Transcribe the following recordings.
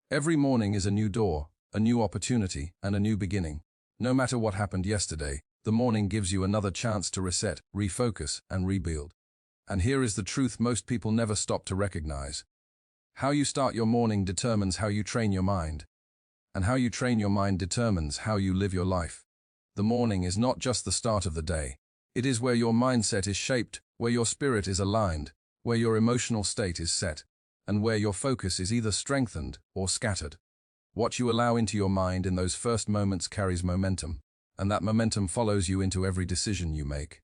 Every morning is a new door, a new opportunity, and a new beginning. No matter what happened yesterday, the morning gives you another chance to reset, refocus, and rebuild. And here is the truth most people never stop to recognize. How you start your morning determines how you train your mind. And how you train your mind determines how you live your life. The morning is not just the start of the day. It is where your mindset is shaped, where your spirit is aligned, where your emotional state is set, and where your focus is either strengthened or scattered. What you allow into your mind in those first moments carries momentum, and that momentum follows you into every decision you make.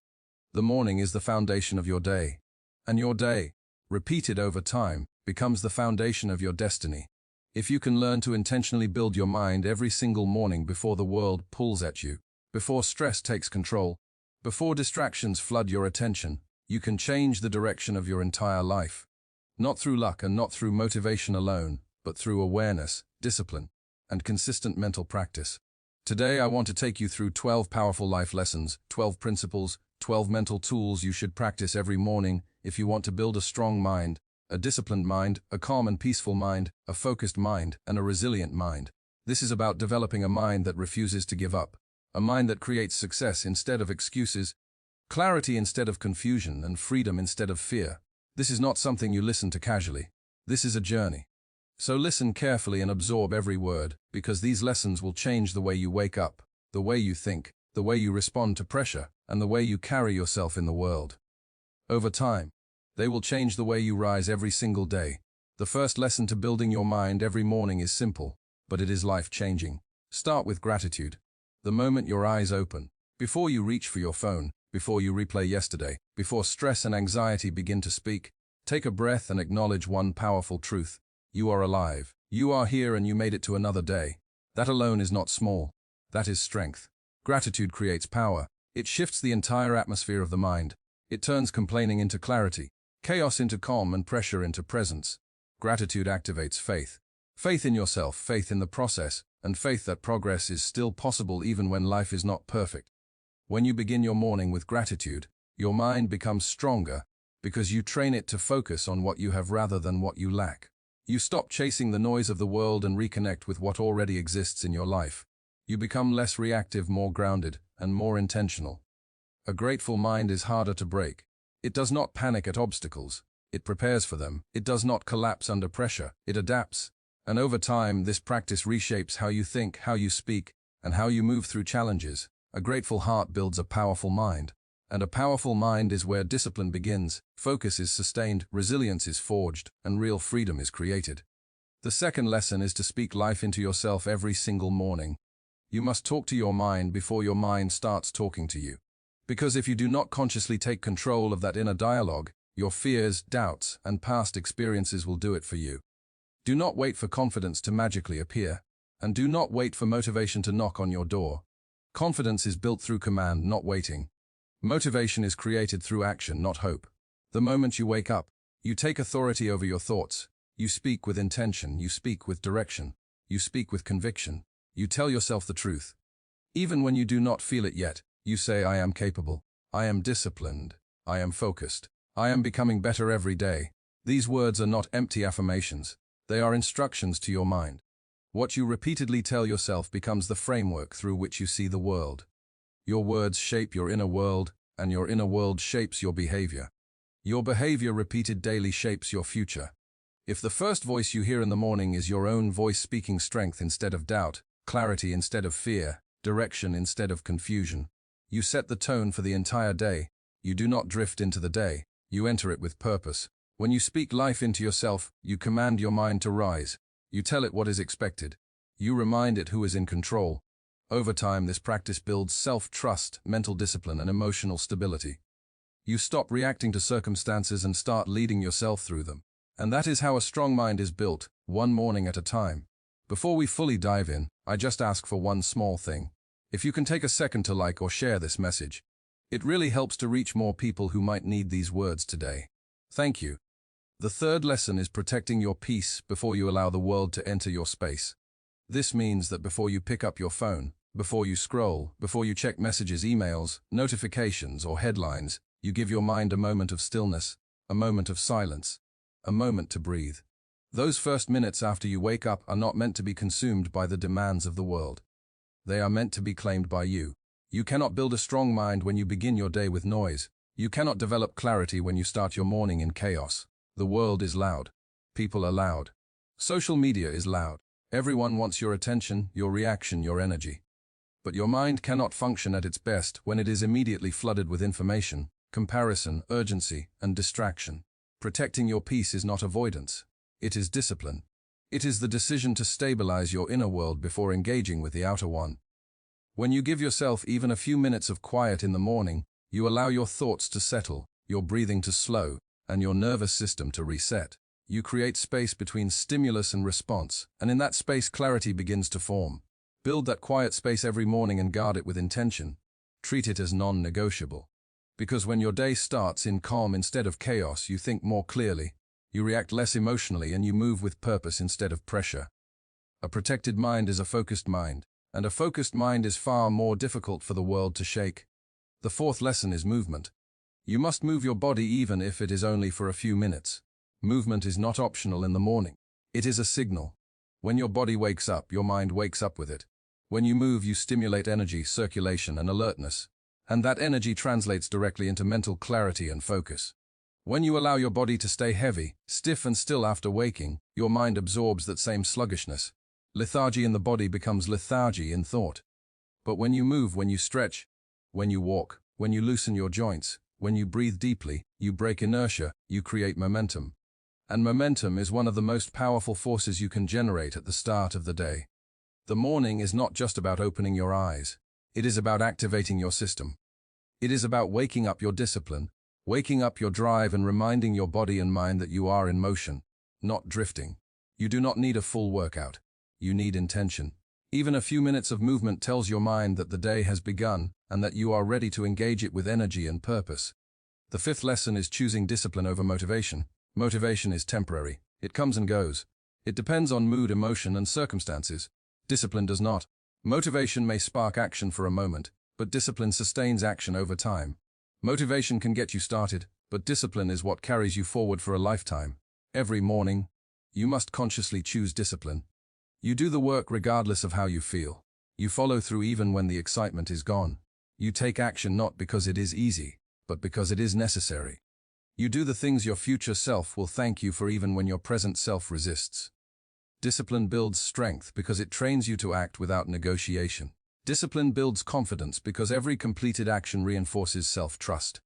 The morning is the foundation of your day, and your day, repeated over time, becomes the foundation of your destiny. If you can learn to intentionally build your mind every single morning before the world pulls at you, before stress takes control, before distractions flood your attention, you can change the direction of your entire life. Not through luck and not through motivation alone, but through awareness, discipline, and consistent mental practice. Today I want to take you through 12 powerful life lessons, 12 principles, 12 mental tools you should practice every morning if you want to build a strong mind, a disciplined mind, a calm and peaceful mind, a focused mind, and a resilient mind. This is about developing a mind that refuses to give up, a mind that creates success instead of excuses, clarity instead of confusion, and freedom instead of fear. This is not something you listen to casually. This is a journey. So listen carefully and absorb every word, because these lessons will change the way you wake up, the way you think, the way you respond to pressure, and the way you carry yourself in the world. Over time, they will change the way you rise every single day. The first lesson to building your mind every morning is simple, but it is life-changing. Start with gratitude. The moment your eyes open, before you reach for your phone, before you replay yesterday, before stress and anxiety begin to speak, take a breath and acknowledge one powerful truth. You are alive. You are here and you made it to another day. That alone is not small. That is strength. Gratitude creates power. It shifts the entire atmosphere of the mind. It turns complaining into clarity, chaos into calm, and pressure into presence. Gratitude activates faith. Faith in yourself, faith in the process, and faith that progress is still possible even when life is not perfect. When you begin your morning with gratitude, your mind becomes stronger because you train it to focus on what you have rather than what you lack. You stop chasing the noise of the world and reconnect with what already exists in your life. You become less reactive, more grounded, and more intentional. A grateful mind is harder to break. It does not panic at obstacles. It prepares for them. It does not collapse under pressure. It adapts. And over time, this practice reshapes how you think, how you speak, and how you move through challenges. A grateful heart builds a powerful mind. And a powerful mind is where discipline begins, focus is sustained, resilience is forged, and real freedom is created. The second lesson is to speak life into yourself every single morning. You must talk to your mind before your mind starts talking to you. Because if you do not consciously take control of that inner dialogue, your fears, doubts, and past experiences will do it for you. Do not wait for confidence to magically appear, and do not wait for motivation to knock on your door. Confidence is built through command, not waiting. Motivation is created through action, not hope. The moment you wake up, you take authority over your thoughts. You speak with intention, you speak with direction, you speak with conviction. You tell yourself the truth. Even when you do not feel it yet, you say, I am capable, I am disciplined, I am focused, I am becoming better every day. These words are not empty affirmations. They are instructions to your mind. What you repeatedly tell yourself becomes the framework through which you see the world. Your words shape your inner world, and your inner world shapes your behavior. Your behavior repeated daily shapes your future. If the first voice you hear in the morning is your own voice speaking strength instead of doubt, clarity instead of fear, direction instead of confusion, you set the tone for the entire day. You do not drift into the day, you enter it with purpose. When you speak life into yourself, you command your mind to rise. You tell it what is expected. You remind it who is in control. Over time, this practice builds self-trust, mental discipline, and emotional stability. You stop reacting to circumstances and start leading yourself through them. And that is how a strong mind is built, one morning at a time. Before we fully dive in, I just ask for one small thing. If you can take a second to like or share this message, it really helps to reach more people who might need these words today. Thank you. The third lesson is protecting your peace before you allow the world to enter your space. This means that before you pick up your phone, before you scroll, before you check messages, emails, notifications, or headlines, you give your mind a moment of stillness, a moment of silence, a moment to breathe. Those first minutes after you wake up are not meant to be consumed by the demands of the world. They are meant to be claimed by you. You cannot build a strong mind when you begin your day with noise. You cannot develop clarity when you start your morning in chaos. The world is loud. People are loud. Social media is loud. Everyone wants your attention, your reaction, your energy. But your mind cannot function at its best when it is immediately flooded with information, comparison, urgency, and distraction. Protecting your peace is not avoidance. It is discipline. It is the decision to stabilize your inner world before engaging with the outer one. When you give yourself even a few minutes of quiet in the morning, you allow your thoughts to settle, your breathing to slow, and your nervous system to reset. You create space between stimulus and response, and in that space clarity begins to form. Build that quiet space every morning and guard it with intention. Treat it as non-negotiable. Because when your day starts in calm instead of chaos, you think more clearly, you react less emotionally, and you move with purpose instead of pressure. A protected mind is a focused mind, and a focused mind is far more difficult for the world to shake. The fourth lesson is movement. You must move your body even if it is only for a few minutes. Movement is not optional in the morning. It is a signal. When your body wakes up, your mind wakes up with it. When you move, you stimulate energy, circulation, and alertness. And that energy translates directly into mental clarity and focus. When you allow your body to stay heavy, stiff and still after waking, your mind absorbs that same sluggishness. Lethargy in the body becomes lethargy in thought. But when you move, when you stretch, when you walk, when you loosen your joints, when you breathe deeply, you break inertia, you create momentum. And momentum is one of the most powerful forces you can generate at the start of the day. The morning is not just about opening your eyes. It is about activating your system. It is about waking up your discipline, waking up your drive, and reminding your body and mind that you are in motion, not drifting. You do not need a full workout. You need intention. Even a few minutes of movement tells your mind that the day has begun and that you are ready to engage it with energy and purpose. The fifth lesson is choosing discipline over motivation. Motivation is temporary. It comes and goes. It depends on mood, emotion, and circumstances. Discipline does not. Motivation may spark action for a moment, but discipline sustains action over time. Motivation can get you started, but discipline is what carries you forward for a lifetime. Every morning, you must consciously choose discipline. You do the work regardless of how you feel. You follow through even when the excitement is gone. You take action not because it is easy, but because it is necessary. You do the things your future self will thank you for even when your present self resists. Discipline builds strength because it trains you to act without negotiation. Discipline builds confidence because every completed action reinforces self-trust.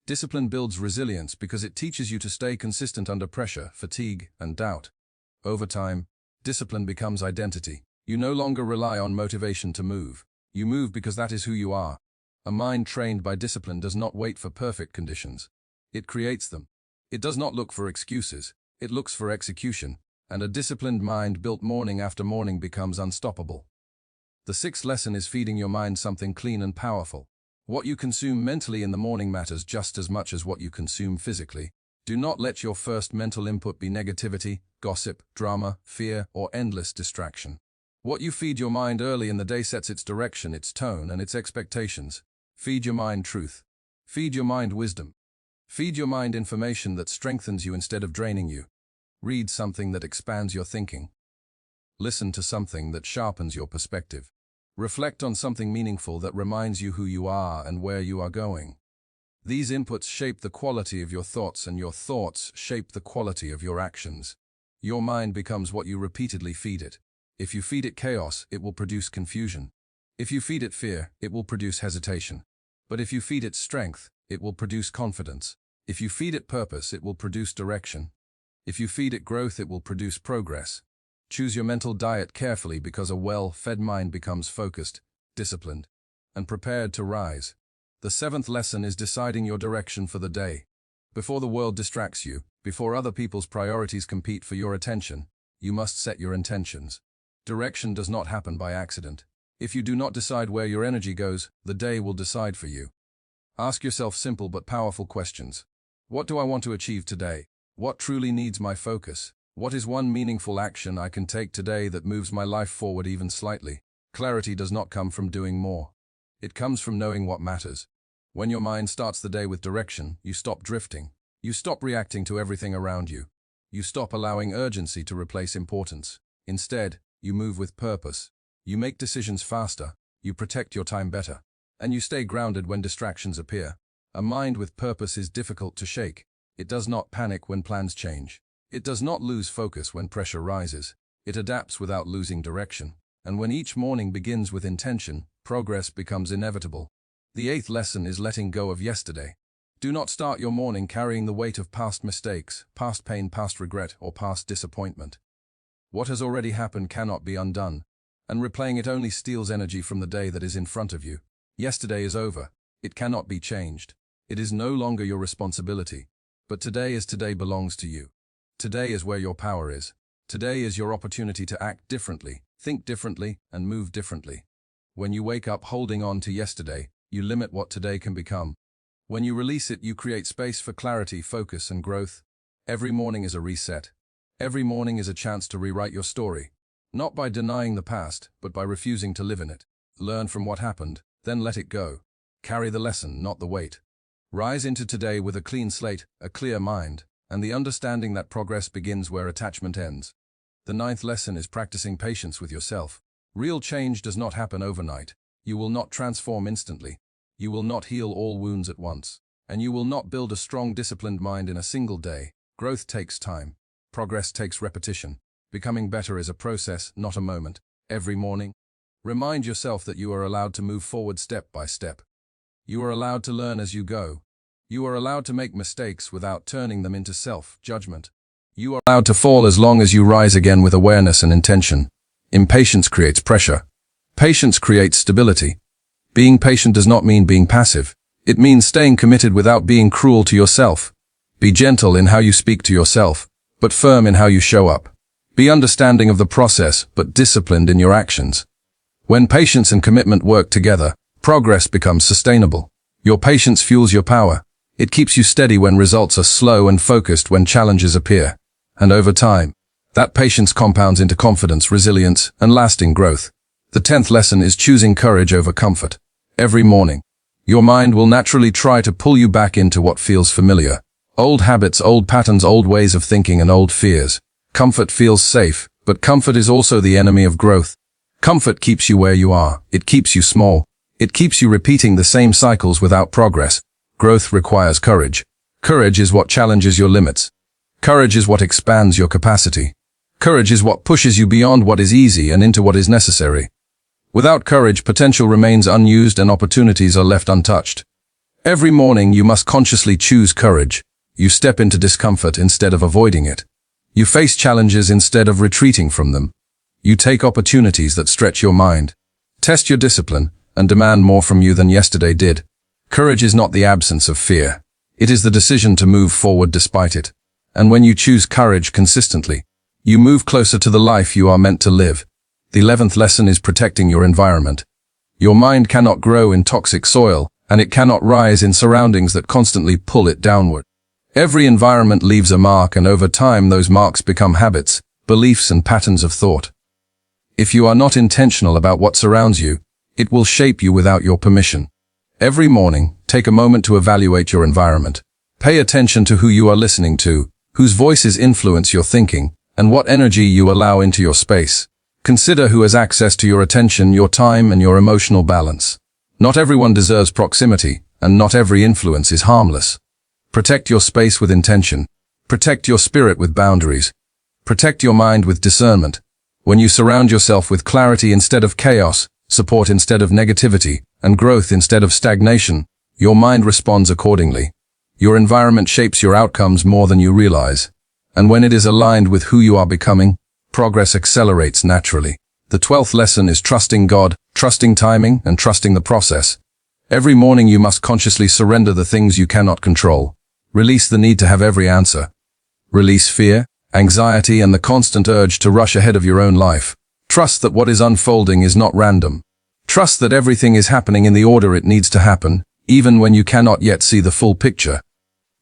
Discipline builds resilience because it teaches you to stay consistent under pressure, fatigue, and doubt. Over time, discipline becomes identity. You no longer rely on motivation to move. You move because that is who you are. A mind trained by discipline does not wait for perfect conditions. It creates them. It does not look for excuses. It looks for execution. And a disciplined mind built morning after morning becomes unstoppable. The sixth lesson is feeding your mind something clean and powerful. What you consume mentally in the morning matters just as much as what you consume physically. Do not let your first mental input be negativity, gossip, drama, fear, or endless distraction. What you feed your mind early in the day sets its direction, its tone, and its expectations. Feed your mind truth. Feed your mind wisdom. Feed your mind information that strengthens you instead of draining you. Read something that expands your thinking. Listen to something that sharpens your perspective. Reflect on something meaningful that reminds you who you are and where you are going. These inputs shape the quality of your thoughts, and your thoughts shape the quality of your actions. Your mind becomes what you repeatedly feed it. If you feed it chaos, it will produce confusion. If you feed it fear, it will produce hesitation. But if you feed it strength, it will produce confidence. If you feed it purpose, it will produce direction. If you feed it growth, it will produce progress. Choose your mental diet carefully because a well-fed mind becomes focused, disciplined, and prepared to rise. The seventh lesson is deciding your direction for the day. Before the world distracts you, before other people's priorities compete for your attention, you must set your intentions. Direction does not happen by accident. If you do not decide where your energy goes, the day will decide for you. Ask yourself simple but powerful questions. What do I want to achieve today? What truly needs my focus? What is one meaningful action I can take today that moves my life forward even slightly? Clarity does not come from doing more. It comes from knowing what matters. When your mind starts the day with direction, you stop drifting. You stop reacting to everything around you. You stop allowing urgency to replace importance. Instead, you move with purpose. You make decisions faster, you protect your time better, and you stay grounded when distractions appear. A mind with purpose is difficult to shake. It does not panic when plans change. It does not lose focus when pressure rises. It adapts without losing direction. And when each morning begins with intention, progress becomes inevitable. The 8th lesson is letting go of yesterday. Do not start your morning carrying the weight of past mistakes, past pain, past regret, or past disappointment. What has already happened cannot be undone, and replaying it only steals energy from the day that is in front of you. Yesterday is over. It cannot be changed. It is no longer your responsibility. But today belongs to you. Today is where your power is. Today is your opportunity to act differently, think differently, and move differently. When you wake up holding on to yesterday, you limit what today can become. When you release it, you create space for clarity, focus, and growth. Every morning is a reset. Every morning is a chance to rewrite your story. Not by denying the past, but by refusing to live in it. Learn from what happened, then let it go. Carry the lesson, not the weight. Rise into today with a clean slate, a clear mind, and the understanding that progress begins where attachment ends. The 9th lesson is practicing patience with yourself. Real change does not happen overnight. You will not transform instantly. You will not heal all wounds at once. And you will not build a strong, disciplined mind in a single day. Growth takes time. Progress takes repetition. Becoming better is a process, not a moment. Every morning, remind yourself that you are allowed to move forward step by step. You are allowed to learn as you go. You are allowed to make mistakes without turning them into self-judgment. You are allowed to fall as long as you rise again with awareness and intention. Impatience creates pressure. Patience creates stability. Being patient does not mean being passive. It means staying committed without being cruel to yourself. Be gentle in how you speak to yourself, but firm in how you show up. Be understanding of the process, but disciplined in your actions. When patience and commitment work together, progress becomes sustainable. Your patience fuels your power. It keeps you steady when results are slow and focused when challenges appear. And over time, that patience compounds into confidence, resilience, and lasting growth. The 10th lesson is choosing courage over comfort. Every morning, your mind will naturally try to pull you back into what feels familiar. Old habits, old patterns, old ways of thinking, and old fears. Comfort feels safe, but comfort is also the enemy of growth. Comfort keeps you where you are. It keeps you small. It keeps you repeating the same cycles without progress. Growth requires courage. Courage is what challenges your limits. Courage is what expands your capacity. Courage is what pushes you beyond what is easy and into what is necessary. Without courage, potential remains unused and opportunities are left untouched. Every morning you must consciously choose courage. You step into discomfort instead of avoiding it. You face challenges instead of retreating from them. You take opportunities that stretch your mind, test your discipline, and demand more from you than yesterday did. Courage is not the absence of fear. It is the decision to move forward despite it. And when you choose courage consistently, you move closer to the life you are meant to live. The 11th lesson is protecting your environment. Your mind cannot grow in toxic soil, and it cannot rise in surroundings that constantly pull it downward. Every environment leaves a mark, and over time those marks become habits, beliefs, and patterns of thought. If you are not intentional about what surrounds you, it will shape you without your permission. Every morning, take a moment to evaluate your environment. Pay attention to who you are listening to, whose voices influence your thinking, and what energy you allow into your space. Consider who has access to your attention, your time, and your emotional balance. Not everyone deserves proximity, and not every influence is harmless. Protect your space with intention. Protect your spirit with boundaries. Protect your mind with discernment. When you surround yourself with clarity instead of chaos, support instead of negativity, and growth instead of stagnation, your mind responds accordingly. Your environment shapes your outcomes more than you realize. And when it is aligned with who you are becoming, progress accelerates naturally. The 12th lesson is trusting God, trusting timing, and trusting the process. Every morning you must consciously surrender the things you cannot control. Release the need to have every answer. Release fear, anxiety, and the constant urge to rush ahead of your own life. Trust that what is unfolding is not random. Trust that everything is happening in the order it needs to happen, even when you cannot yet see the full picture.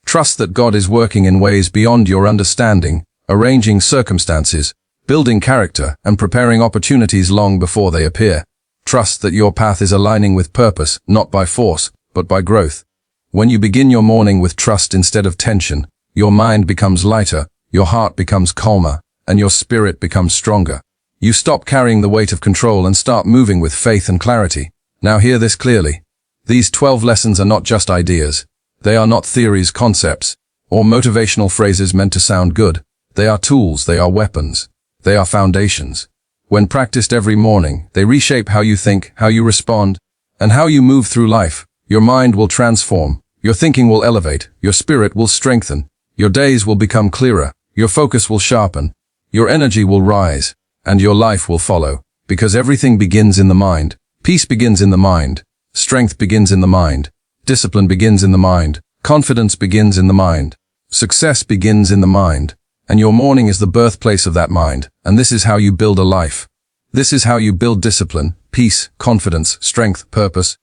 Trust that God is working in ways beyond your understanding, arranging circumstances, building character, and preparing opportunities long before they appear. Trust that your path is aligning with purpose, not by force, but by growth. When you begin your morning with trust instead of tension, your mind becomes lighter, your heart becomes calmer, and your spirit becomes stronger. You stop carrying the weight of control and start moving with faith and clarity. Now hear this clearly. These 12 lessons are not just ideas. They are not theories, concepts, or motivational phrases meant to sound good. They are tools, they are weapons, they are foundations. When practiced every morning, they reshape how you think, how you respond, and how you move through life. Your mind will transform, your thinking will elevate, your spirit will strengthen, your days will become clearer, your focus will sharpen, your energy will rise, and your life will follow, because everything begins in the mind. Peace begins in the mind, strength begins in the mind, discipline begins in the mind, confidence begins in the mind, success begins in the mind, and your morning is the birthplace of that mind, and this is how you build a life. This is how you build discipline, peace, confidence, strength, purpose,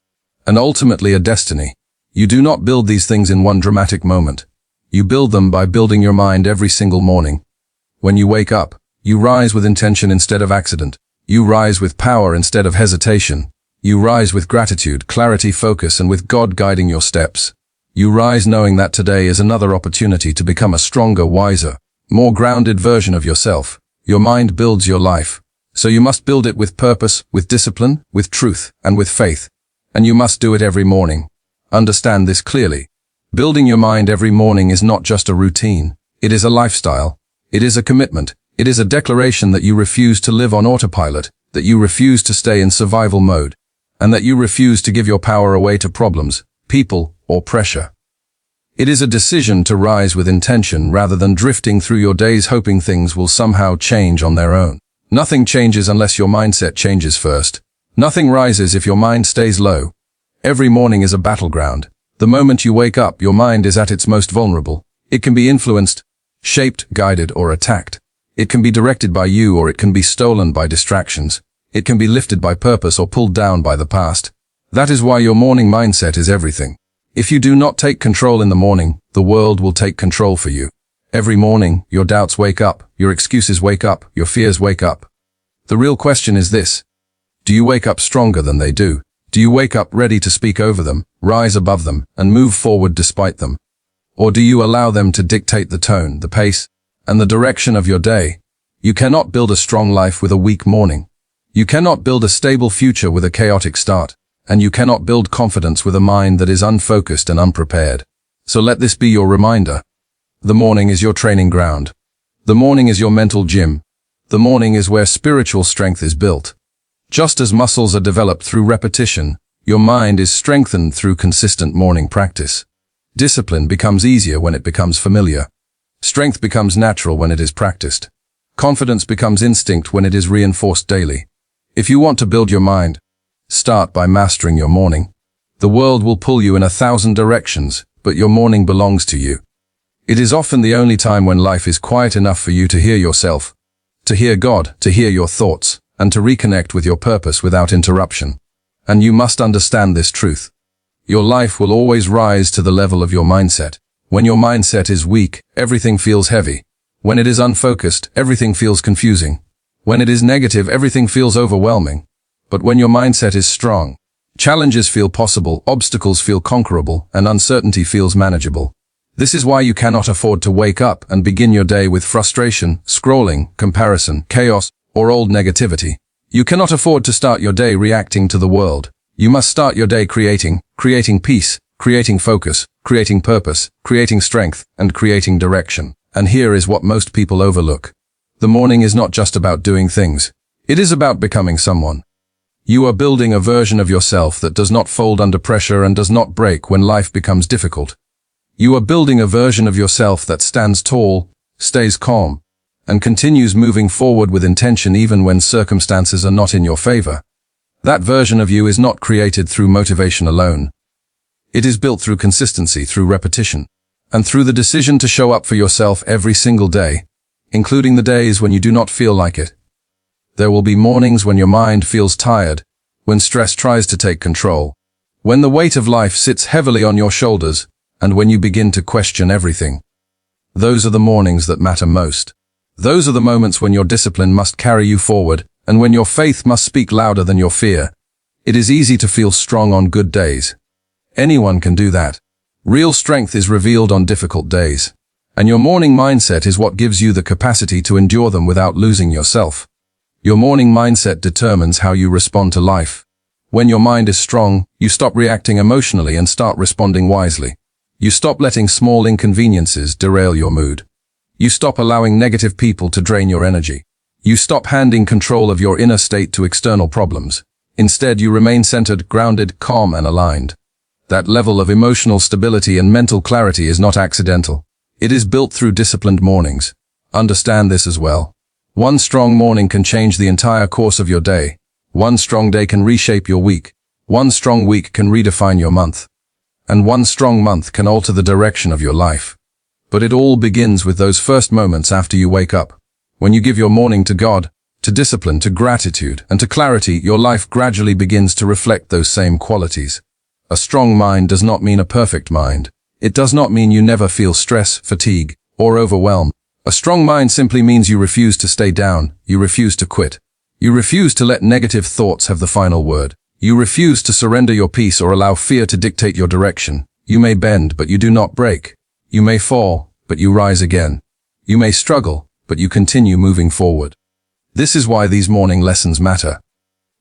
and ultimately a destiny. You do not build these things in one dramatic moment. You build them by building your mind every single morning. When you wake up, you rise with intention instead of accident. You rise with power instead of hesitation. You rise with gratitude, clarity, focus, and with God guiding your steps. You rise knowing that today is another opportunity to become a stronger, wiser, more grounded version of yourself. Your mind builds your life. So you must build it with purpose, with discipline, with truth, and with faith. And you must do it every morning. Understand this clearly. Building your mind every morning is not just a routine. It is a lifestyle. It is a commitment. It is a declaration that you refuse to live on autopilot, that you refuse to stay in survival mode, and that you refuse to give your power away to problems, people, or pressure. It is a decision to rise with intention rather than drifting through your days hoping things will somehow change on their own. Nothing changes unless your mindset changes first. Nothing rises if your mind stays low. Every morning is a battleground. The moment you wake up, your mind is at its most vulnerable. It can be influenced, shaped, guided, or attacked. It can be directed by you, or it can be stolen by distractions. It can be lifted by purpose or pulled down by the past. That is why your morning mindset is everything. If you do not take control in the morning, the world will take control for you. Every morning, your doubts wake up, your excuses wake up, your fears wake up. The real question is this: do you wake up stronger than they do? Do you wake up ready to speak over them, rise above them, and move forward despite them? Or do you allow them to dictate the tone, the pace, and the direction of your day? You cannot build a strong life with a weak morning. You cannot build a stable future with a chaotic start, and you cannot build confidence with a mind that is unfocused and unprepared. So let this be your reminder. The morning is your training ground. The morning is your mental gym. The morning is where spiritual strength is built. Just as muscles are developed through repetition, your mind is strengthened through consistent morning practice. Discipline becomes easier when it becomes familiar. Strength becomes natural when it is practiced. Confidence becomes instinct when it is reinforced daily. If you want to build your mind, start by mastering your morning. The world will pull you in 1,000 directions, but your morning belongs to you. It is often the only time when life is quiet enough for you to hear yourself, to hear God, to hear your thoughts, and to reconnect with your purpose without interruption. And you must understand this truth. Your life will always rise to the level of your mindset. When your mindset is weak, everything feels heavy. When it is unfocused, everything feels confusing. When it is negative, everything feels overwhelming. But when your mindset is strong, challenges feel possible, obstacles feel conquerable, and uncertainty feels manageable. This is why you cannot afford to wake up and begin your day with frustration, scrolling, comparison, chaos, or old negativity. You cannot afford to start your day reacting to the world. You must start your day creating peace, creating focus, creating purpose, creating strength, and creating direction. And here is what most people overlook. The morning is not just about doing things. It is about becoming someone. You are building a version of yourself that does not fold under pressure and does not break when life becomes difficult. You are building a version of yourself that stands tall, stays calm, and continues moving forward with intention even when circumstances are not in your favor. That version of you is not created through motivation alone. It is built through consistency, through repetition, and through the decision to show up for yourself every single day, including the days when you do not feel like it. There will be mornings when your mind feels tired, when stress tries to take control, when the weight of life sits heavily on your shoulders, and when you begin to question everything. Those are the mornings that matter most. Those are the moments when your discipline must carry you forward, and when your faith must speak louder than your fear. It is easy to feel strong on good days. Anyone can do that. Real strength is revealed on difficult days. And your morning mindset is what gives you the capacity to endure them without losing yourself. Your morning mindset determines how you respond to life. When your mind is strong, you stop reacting emotionally and start responding wisely. You stop letting small inconveniences derail your mood. You stop allowing negative people to drain your energy. You stop handing control of your inner state to external problems. Instead, you remain centered, grounded, calm, and aligned. That level of emotional stability and mental clarity is not accidental. It is built through disciplined mornings. Understand this as well. One strong morning can change the entire course of your day. One strong day can reshape your week. One strong week can redefine your month. And one strong month can alter the direction of your life. But it all begins with those first moments after you wake up. When you give your morning to God, to discipline, to gratitude, and to clarity, your life gradually begins to reflect those same qualities. A strong mind does not mean a perfect mind. It does not mean you never feel stress, fatigue, or overwhelm. A strong mind simply means you refuse to stay down, you refuse to quit. You refuse to let negative thoughts have the final word. You refuse to surrender your peace or allow fear to dictate your direction. You may bend, but you do not break. You may fall, but you rise again. You may struggle, but you continue moving forward. This is why these morning lessons matter.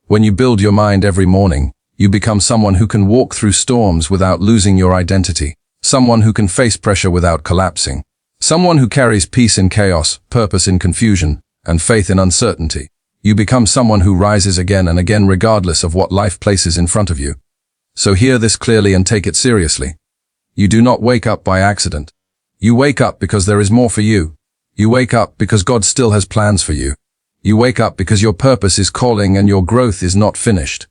When you build your mind every morning, you become someone who can walk through storms without losing your identity. Someone who can face pressure without collapsing. Someone who carries peace in chaos, purpose in confusion, and faith in uncertainty. You become someone who rises again and again regardless of what life places in front of you. So hear this clearly and take it seriously. You do not wake up by accident. You wake up because there is more for you. You wake up because God still has plans for you. You wake up because your purpose is calling and your growth is not finished.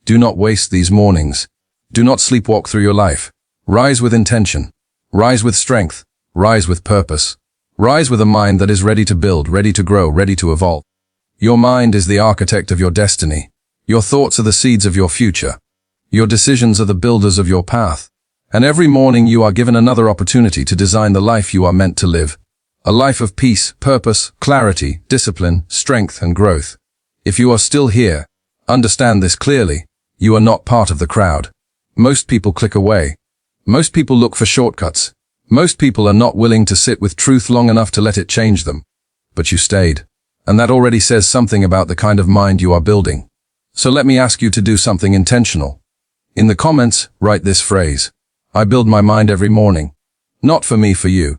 Do not waste these mornings. Do not sleepwalk through your life. Rise with intention. Rise with strength. Rise with purpose. Rise with a mind that is ready to build, ready to grow, ready to evolve. Your mind is the architect of your destiny. Your thoughts are the seeds of your future. Your decisions are the builders of your path. And every morning you are given another opportunity to design the life you are meant to live. A life of peace, purpose, clarity, discipline, strength, and growth. If you are still here, understand this clearly. You are not part of the crowd. Most people click away. Most people look for shortcuts. Most people are not willing to sit with truth long enough to let it change them. But you stayed. And that already says something about the kind of mind you are building. So let me ask you to do something intentional. In the comments, write this phrase. I build my mind every morning. Not for me, for you.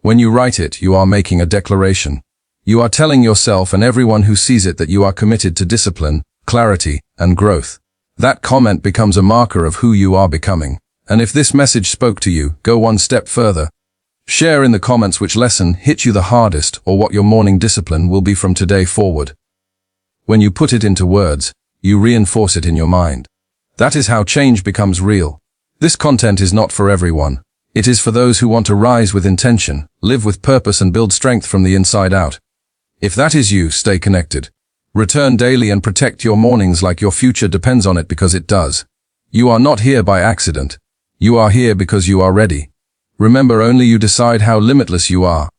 When you write it, you are making a declaration. You are telling yourself and everyone who sees it that you are committed to discipline, clarity, and growth. That comment becomes a marker of who you are becoming. And if this message spoke to you, go one step further. Share in the comments which lesson hit you the hardest or what your morning discipline will be from today forward. When you put it into words, you reinforce it in your mind. That is how change becomes real. This content is not for everyone. It is for those who want to rise with intention, live with purpose, and build strength from the inside out. If that is you, stay connected. Return daily and protect your mornings like your future depends on it, because it does. You are not here by accident. You are here because you are ready. Remember, only you decide how limitless you are.